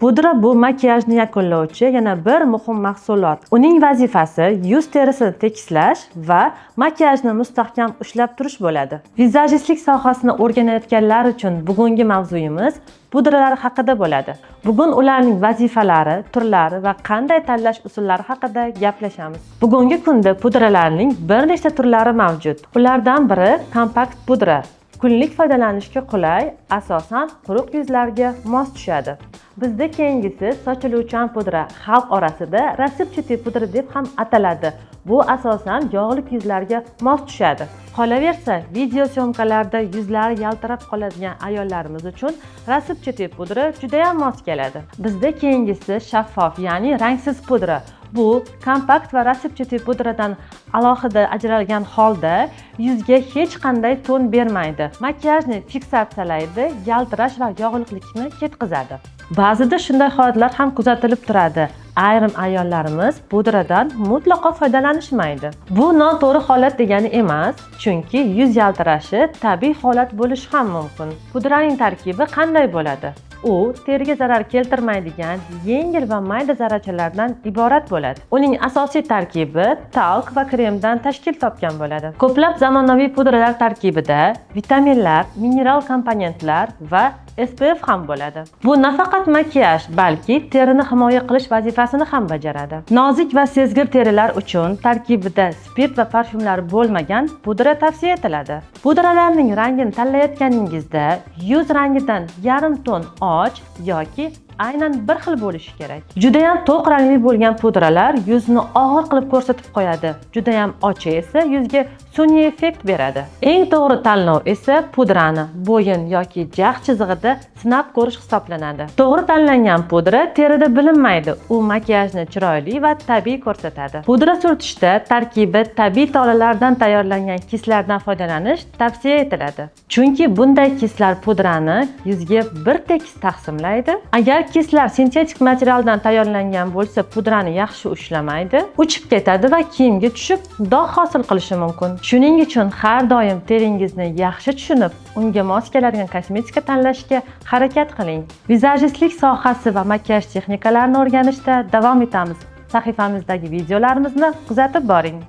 Pudra bu makiyajni yakunlovchi yana bir muhim mahsulot. Uning vazifasi yuz terisini tekislash va makiyajni mustahkam ushlab turish bo'ladi. Vizajistlik sohasini o'rganayotganlar uchun bugungi mavzuyimiz pudralar haqida bo'ladi. Bugun ularning vazifalari, turlari va qanday tanlash usullari haqida gaplashamiz. Bugungi kunda pudralarning bir nechta turlari mavjud. Ulardan biri kompakt pudra. Kunlik foydalanishga qulay, asosan quruq yuzlarga mos tushadi. Bizda keyingisi sochiluvchan pudra, xalq orasida rassipchati pudra deb ham ataladi. Bu asosan yog'li yuzlarga mos tushadi. Qolaversa, video syomkalarda yuzlari yaltirab qoladigan ayollarimiz uchun rassipchati pudra juda ham mos keladi. Bizda keyingisi shaffof, ya'ni rangsiz pudra. Bu kompakt va rassipchati pudradan alohida ajralgan holda yuzga hech qanday ton bermaydi. Makiyajni fiksatsiyalaydi, yaltirash va yog'liqlikni ketkazadi. Ba'zida shunday holatlar ham kuzatilib turadi. Ayrim ayollarimiz pudradan mutlaqo foydalanishmaydi. Bu noto'g'ri holat degani emas, chunki yuz yaltirashi tabiiy holat bo'lishi ham mumkin. Pudraning tarkibi qanday bo'ladi? U teriga zarar keltirmaydigan yengil va mayda zarrachalardan iborat bo'ladi. Uning asosiy tarkibi talk va kremdan tashkil topgan bo'ladi. Ko'plab zamonaviy pudralar tarkibida vitaminlar, mineral komponentlar va SPF ham bo'ladi. Bu nafaqat makiyaj, balki terini himoya qilish vazifasini ham bajaradi. Nozik va sezgir terilar uchun tarkibida spirt va parfyumlar bo'lmagan pudra tavsiya etiladi. Pudralarning rangini tanlayotganingizda yuz rangidan yarim ton och yoki aynan bir xil bo'lishi kerak. Juda ham to'q rangli bo'lgan pudralar yuzni og'ir qilib ko'rsatib qo'yadi. Juda ham ochi esa yuzga sun'iy effekt beradi. Eng to'g'ri tanlov esa pudrani bo'yin yoki jag' chizig'ida sinab ko'rish hisoblanadi. To'g'ri tanlangan pudra terida bilinmaydi. U makiyajni chiroyli va tabiiy ko'rsatadi. Pudra surtishda tarkibi tabiiy tolalardan tayyorlangan kislardan foydalanish tavsiya etiladi. Chunki bunday kislar pudrani yuzga bir tekis taqsimlaydi. Agar kislar sintetik materialdan tayyorlangan bo'lsa, pudrani yaxshi ushlamaydi, uchib ketadi va kiyimga tushib, dog' hosil qilishi mumkin. Shuning uchun har doim teringizni yaxshi tushunib, unga mos keladigan kosmetika tanlashga harakat qiling. Vizajistlik sohasi va makiyaj texnikalarini o'rganishda davom etamiz. Sahifamizdagi videolarimizni kuzatib boring.